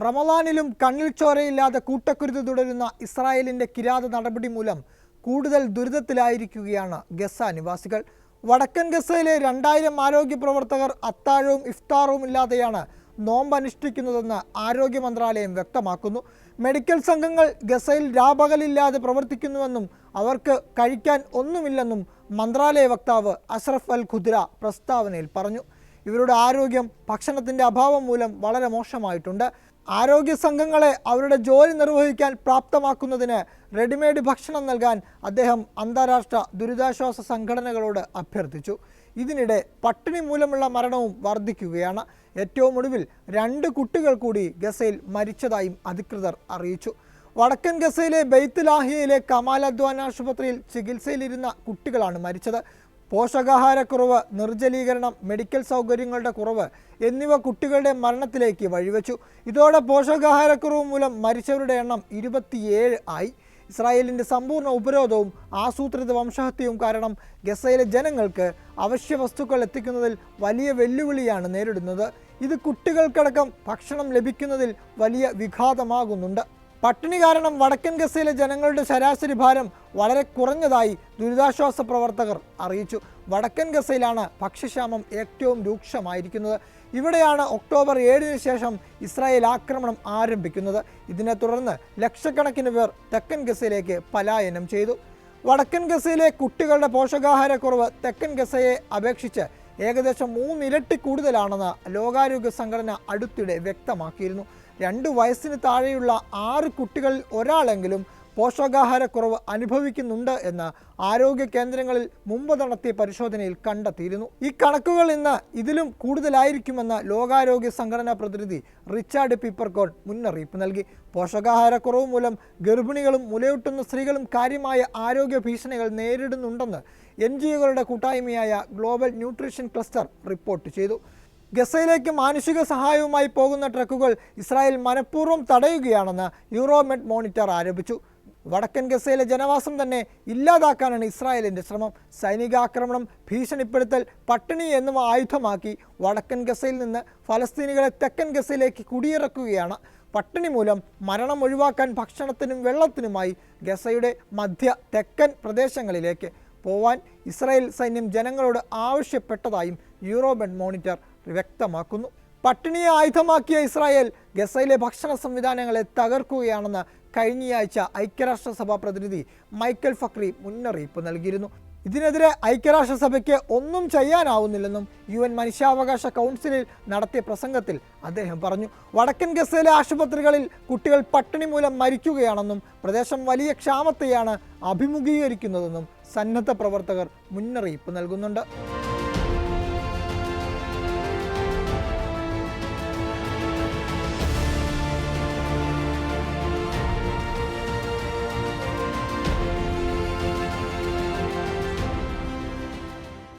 റമദാനിലും കണ്ണിൽ ചോരയില്ലാതെ കൂട്ടക്കുരുത് തുടരുന്ന ഇസ്രായേലിന്റെ കിരാത നടപടി മൂലം കൂടുതൽ ദുരിതത്തിലായിരിക്കുകയാണ് ഗസ നിവാസികൾ. വടക്കൻ ഗസയിലെ 2000 ആരോഗ്യ പ്രവർത്തകർ അത്താഴവും ഇഫ്താറും ഇല്ലാതെയാണ് നോമ്പ് അനുഷ്ഠിക്കുന്നതെന്ന് ആരോഗ്യ മന്ത്രാലയം വ്യക്തമാക്കുന്നു. മെഡിക്കൽ സംഘങ്ങൾ ഗസയിൽ രാപകലില്ലാതെ പ്രവർത്തിക്കുന്നുവെന്നും അവർക്ക് കഴിക്കാൻ ഒന്നുമില്ലെന്നും മന്ത്രാലയ വക്താവ് അഷ്റഫ് അൽ ഖുദ്ര പ്രസ്താവനയിൽ പറഞ്ഞു. ഇവരുടെ ആരോഗ്യം ഭക്ഷണത്തിൻ്റെ അഭാവം മൂലം വളരെ മോശമായിട്ടുണ്ട്. ആരോഗ്യ സംഘങ്ങളെ അവരുടെ ജോലി നിർവഹിക്കാൻ പ്രാപ്തമാക്കുന്നതിന് റെഡിമെയ്ഡ് ഭക്ഷണം നൽകാൻ അദ്ദേഹം അന്താരാഷ്ട്ര ദുരിതാശ്വാസ സംഘടനകളോട് അഭ്യർത്ഥിച്ചു. ഇതിനിടെ പട്ടിണി മൂലമുള്ള മരണവും വർദ്ധിക്കുകയാണ്. ഏറ്റവും ഒടുവിൽ 2 കുട്ടികൾ കൂടി ഗസയിൽ മരിച്ചതായും അധികൃതർ അറിയിച്ചു. വടക്കൻ ഗസയിലെ ബെയ്ത്ത് ലാഹിയയിലെ കമാൽ അദ്വാൻ ആശുപത്രിയിൽ ചികിത്സയിലിരുന്ന കുട്ടികളാണ് മരിച്ചത്. പോഷകാഹാരക്കുറവ്, നിർജ്ജലീകരണം, മെഡിക്കൽ സൗകര്യങ്ങളുടെ കുറവ് എന്നിവ കുട്ടികളുടെ മരണത്തിലേക്ക് വഴിവെച്ചു. ഇതോടെ പോഷകാഹാരക്കുറവ് മൂലം മരിച്ചവരുടെ എണ്ണം 27 ആയി. ഇസ്രായേലിൻ്റെ സമ്പൂർണ്ണ ഉപരോധവും ആസൂത്രിത വംശഹത്യയും കാരണം ഗസയിലെ ജനങ്ങൾക്ക് അവശ്യ വസ്തുക്കൾ എത്തിക്കുന്നതിൽ വലിയ വെല്ലുവിളിയാണ് നേരിടുന്നത്. ഇത് കുട്ടികൾക്കടക്കം ഭക്ഷണം ലഭിക്കുന്നതിൽ വലിയ വിഘാതമാകുന്നുണ്ട്. പട്ടിണി കാരണം വടക്കൻ ഗസയിലെ ജനങ്ങളുടെ ശരാശരി ഭാരം വളരെ കുറഞ്ഞതായി ദുരിതാശ്വാസ പ്രവർത്തകർ അറിയിച്ചു. വടക്കൻ ഗസയിലാണ് ഭക്ഷ്യക്ഷാമം ഏറ്റവും രൂക്ഷമായിരിക്കുന്നത്. ഇവിടെയാണ് ഒക്ടോബർ 7-ന് ശേഷം ഇസ്രായേൽ ആക്രമണം ആരംഭിക്കുന്നത്. ഇതിനെ തുടർന്ന് ലക്ഷക്കണക്കിന് പേർ തെക്കൻ ഗസയിലേക്ക് പലായനം ചെയ്തു. വടക്കൻ ഗസയിലെ കുട്ടികളുടെ പോഷകാഹാരക്കുറവ് തെക്കൻ ഗസയെ അപേക്ഷിച്ച് ഏകദേശം 3 ഇരട്ടി കൂടുതലാണെന്ന് ലോകാരോഗ്യ സംഘടന അടുത്തിടെ വ്യക്തമാക്കിയിരുന്നു. 2 വയസ്സിന് താഴെയുള്ള 6 കുട്ടികളിൽ ഒരാളെങ്കിലും പോഷകാഹാരക്കുറവ് അനുഭവിക്കുന്നുണ്ട് എന്ന് ആരോഗ്യ കേന്ദ്രങ്ങളിൽ മുമ്പ് നടത്തിയ പരിശോധനയിൽ കണ്ടെത്തിയിരുന്നു. ഈ കണക്കുകൾ ഇന്ന് ഇതിലും കൂടുതലായിരിക്കുമെന്ന് ലോകാരോഗ്യ സംഘടനാ പ്രതിനിധി റിച്ചാർഡ് പീപ്പർകോൺ മുന്നറിയിപ്പ് നൽകി. പോഷകാഹാരക്കുറവ് മൂലം ഗർഭിണികളും മുലയൂട്ടുന്ന സ്ത്രീകളും കാര്യമായ ആരോഗ്യ ഭീഷണികൾ നേരിടുന്നുണ്ടെന്ന് NGOകളുടെ കൂട്ടായ്മയായ ഗ്ലോബൽ ന്യൂട്രീഷൻ ക്ലസ്റ്റർ റിപ്പോർട്ട് ചെയ്തു. ഗസയിലേക്ക് മാനുഷിക സഹായവുമായി പോകുന്ന ട്രക്കുകൾ ഇസ്രായേൽ മനഃപൂർവ്വം തടയുകയാണെന്ന് യൂറോമെഡ് മോണിറ്റർ ആരോപിച്ചു. വടക്കൻ ഗസയിലെ ജനവാസം തന്നെ ഇല്ലാതാക്കാനാണ് ഇസ്രായേലിൻ്റെ ശ്രമം. സൈനികാക്രമണം, ഭീഷണിപ്പെടുത്തൽ, പട്ടിണി എന്നിവ ആയുധമാക്കി വടക്കൻ ഗസയിൽ നിന്ന് ഫലസ്തീനികളെ തെക്കൻ ഗസയിലേക്ക് കുടിയിറക്കുകയാണ്. പട്ടിണി മൂലം മരണം ഒഴിവാക്കാൻ ഭക്ഷണത്തിനും വെള്ളത്തിനുമായി ഗസയുടെ മധ്യ തെക്കൻ പ്രദേശങ്ങളിലേക്ക് പോവാൻ ഇസ്രായേൽ സൈന്യം ജനങ്ങളോട് ആവശ്യപ്പെട്ടതായും യൂറോമെഡ് മോണിറ്റർ വ്യക്തമാക്കുന്നു. പട്ടിണിയെ ആയുധമാക്കിയ ഇസ്രായേൽ ഗസയിലെ ഭക്ഷണ സംവിധാനങ്ങളെ തകർക്കുകയാണെന്ന് കഴിഞ്ഞയാഴ്ച ഐക്യരാഷ്ട്രസഭ പ്രതിനിധി മൈക്കൽ ഫക്രി മുന്നറിയിപ്പ് നൽകിയിരുന്നു. ഇതിനെതിരെ ഐക്യരാഷ്ട്രസഭയ്ക്ക് ഒന്നും ചെയ്യാനാവുന്നില്ലെന്നും UN മനുഷ്യാവകാശ കൗൺസിലിൽ നടത്തിയ പ്രസംഗത്തിൽ അദ്ദേഹം പറഞ്ഞു. വടക്കൻ ഗസയിലെ ആശുപത്രികളിൽ കുട്ടികൾ പട്ടിണി മൂലം മരിക്കുകയാണെന്നും പ്രദേശം വലിയ ക്ഷാമത്തെയാണ് അഭിമുഖീകരിക്കുന്നതെന്നും സന്നദ്ധ പ്രവർത്തകർ മുന്നറിയിപ്പ് നൽകുന്നുണ്ട്.